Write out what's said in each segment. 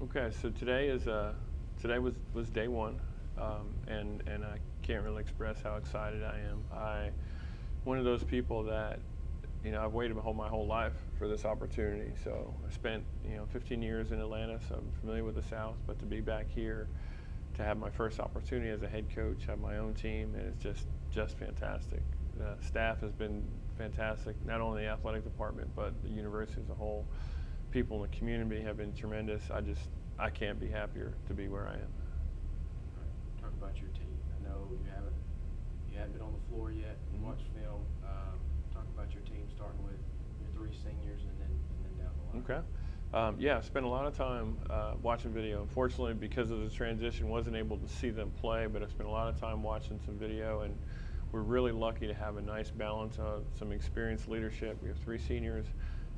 Okay, so today was day one, and I can't really express how excited I am. One of those people that, I've waited my whole life for this opportunity. So I spent 15 years in Atlanta, so I'm familiar with the South. But to be back here, to have my first opportunity as a head coach, have my own team, and it's just fantastic. The staff has been fantastic, not only the athletic department but the university as a whole. People in the community have been tremendous. I can't be happier to be where I am. Talk about your team. I know you haven't been on the floor yet and watched film. Talk about your team, starting with your three seniors and then down the line. Okay. Yeah, I spent a lot of time watching video. Unfortunately, because of the transition, wasn't able to see them play, but I spent a lot of time watching some video, and we're really lucky to have a nice balance of some experienced leadership. We have three seniors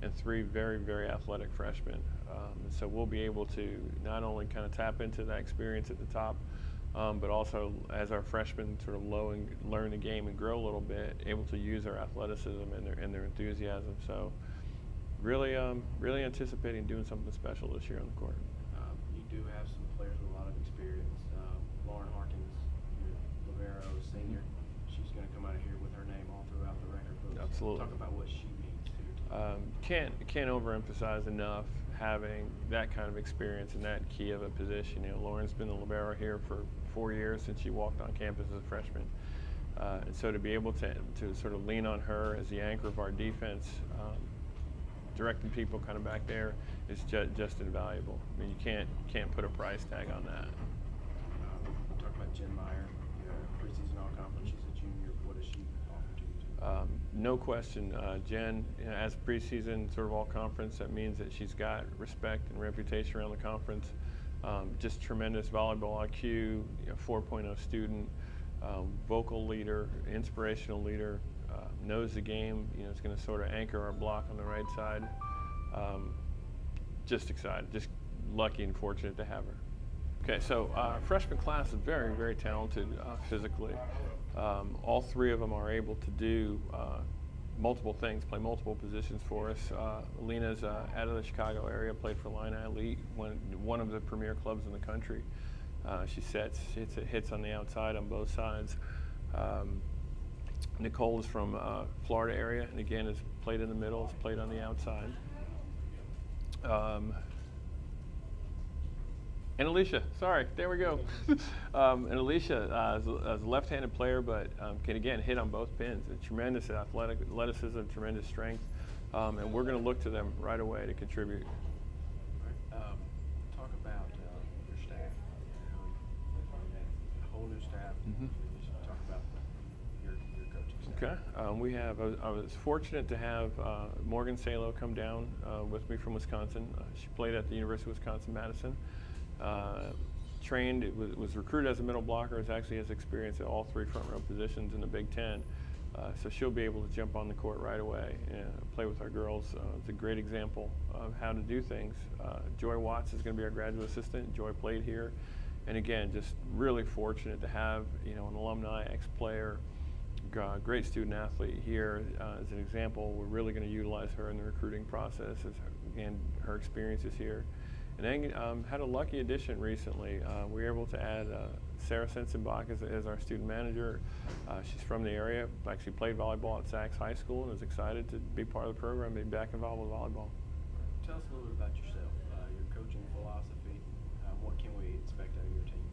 and three very, very athletic freshmen. And so we'll be able to not only kind of tap into that experience at the top, but also as our freshmen sort of learn the game and grow a little bit, able to use their athleticism and their enthusiasm. So really anticipating doing something special this year on the court. You do have some players with a lot of experience. Lauren Harkins, your libero senior, she's going to come out of here with her name all throughout the record books. Absolutely. Talk about what she means to your team. Can't overemphasize enough having that kind of experience in that key of a position. Lauren's been the libero here for 4 years since she walked on campus as a freshman. And so to be able to sort of lean on her as the anchor of our defense, directing people kind of back there, is just invaluable. I mean, you can't put a price tag on that. Talk about Jen Meyer, preseason all-conference. She's a junior. What does she offer to you? No question, Jen, as preseason sort of all-conference, that means that she's got respect and reputation around the conference. Just tremendous volleyball IQ, 4.0 student, vocal leader, inspirational leader, knows the game. Is going to sort of anchor our block on the right side. Just excited, just lucky and fortunate to have her. Okay, so freshman class is very, very talented physically. All three of them are able to do multiple things, play multiple positions for us. Alina's out of the Chicago area, played for Illini Elite, one of the premier clubs in the country. She hits on the outside on both sides. Nicole is from Florida area, and again has played in the middle, has played on the outside. And Alicia, sorry, there we go. And Alicia is a left-handed player, but can again hit on both pins. A tremendous athleticism, tremendous strength, and we're going to look to them right away to contribute. Talk about your staff. A whole new staff. Talk about your coaching staff. Okay, I was fortunate to have Morgan Salo come down with me from Wisconsin. She played at the University of Wisconsin-Madison. Was recruited as a middle blocker, actually has experience at all three front row positions in the Big Ten. So she'll be able to jump on the court right away and play with our girls. It's a great example of how to do things. Joy Watts is going to be our graduate assistant. Joy played here. And again, just really fortunate to have an alumni, ex-player, great student athlete here as an example. We're really going to utilize her in the recruiting process again, her experiences here. And then had a lucky addition recently. We were able to add Sarah Sensenbach as our student manager. She's from the area, actually played volleyball at Sachs High School, and is excited to be part of the program, be back involved with volleyball. Tell us a little bit about yourself, your coaching philosophy. What can we expect out of your team?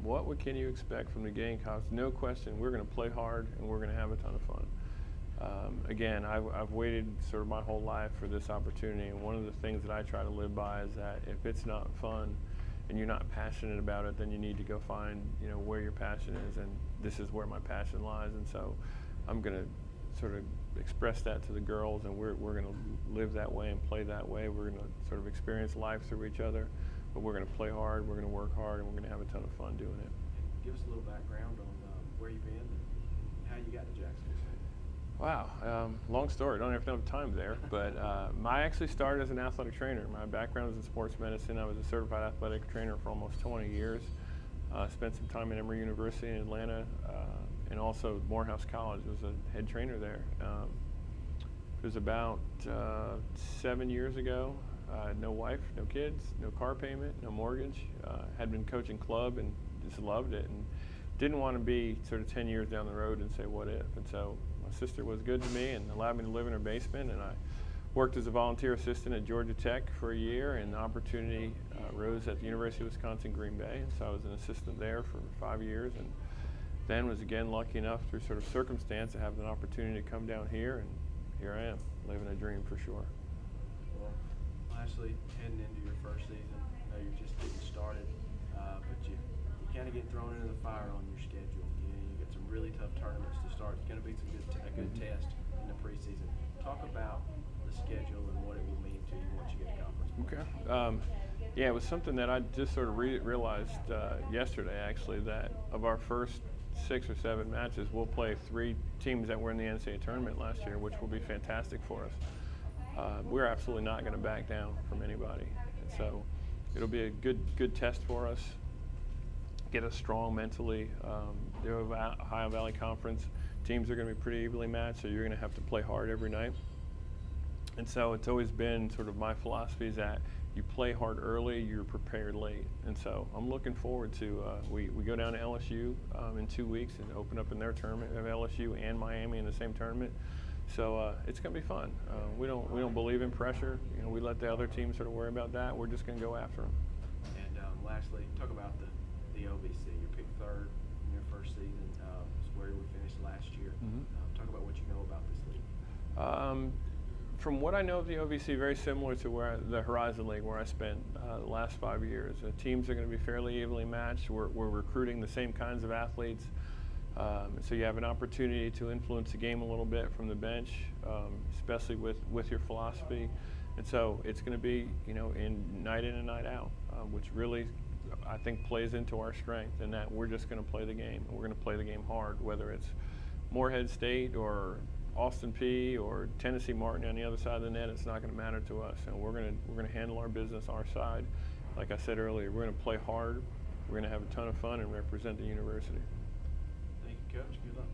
What can you expect from the Gamecocks? No question, we're going to play hard and we're going to have a ton of fun. Again, I've waited sort of my whole life for this opportunity, and one of the things that I try to live by is that if it's not fun and you're not passionate about it, then you need to go find where your passion is, and this is where my passion lies. And so I'm going to sort of express that to the girls, and we're going to live that way and play that way. We're going to sort of experience life through each other, but we're going to play hard, we're going to work hard, and we're going to have a ton of fun doing it. Give us a little background on where you've been and how you got to Jacksonville State. Wow, long story. Don't have enough time there, but I actually started as an athletic trainer. My background is in sports medicine. I was a certified athletic trainer for almost 20 years. Spent some time at Emory University in Atlanta, and also Morehouse College. Was a head trainer there. It was about 7 years ago. I had no wife, no kids, no car payment, no mortgage. Had been coaching club and just loved it, and didn't want to be sort of 10 years down the road and say what if. And so my sister was good to me and allowed me to live in her basement, and I worked as a volunteer assistant at Georgia Tech for a year, and the opportunity rose at the University of Wisconsin Green Bay. And so I was an assistant there for 5 years, and then was again lucky enough through sort of circumstance to have an opportunity to come down here, and here I am, living a dream for sure. Well, lastly, heading into your first season, I know you're just getting started, but you kind of get thrown into the fire on your schedule. You get some really tough tournaments to start. It's going to be a good test in the preseason. Talk about the schedule and what it will mean to you once you get to conference play. Okay. Yeah, it was something that I just sort of realized yesterday, actually, that of our first 6 or 7 matches, we'll play 3 teams that were in the NCAA tournament last year, which will be fantastic for us. We're absolutely not going to back down from anybody. And so it'll be a good test for us, get us strong mentally. The Ohio Valley Conference teams are going to be pretty evenly matched, so you're going to have to play hard every night. And so it's always been sort of my philosophy is that you play hard early, you're prepared late. And so I'm looking forward to, we go down to LSU in 2 weeks and open up in their tournament. We have LSU and Miami in the same tournament. So it's going to be fun. We don't believe in pressure. You know, we let the other teams sort of worry about that. We're just going to go after them. And lastly, talk about the OVC. You picked 3rd in your first season. It's where we finished last year. Talk about what you know about this league. From what I know of the OVC, very similar to the Horizon League, where I spent the last 5 years. The teams are going to be fairly evenly matched. We're recruiting the same kinds of athletes. So you have an opportunity to influence the game a little bit from the bench, especially with your philosophy. And so it's going to be, you know, night in and night out, which really, I think, plays into our strength in that we're just going to play the game. We're going to play the game hard, whether it's Morehead State or Austin P or Tennessee Martin on the other side of the net. It's not going to matter to us, and we're going to handle our business our side. Like I said earlier, we're going to play hard. We're going to have a ton of fun and represent the university. Thank you, Coach. Good luck.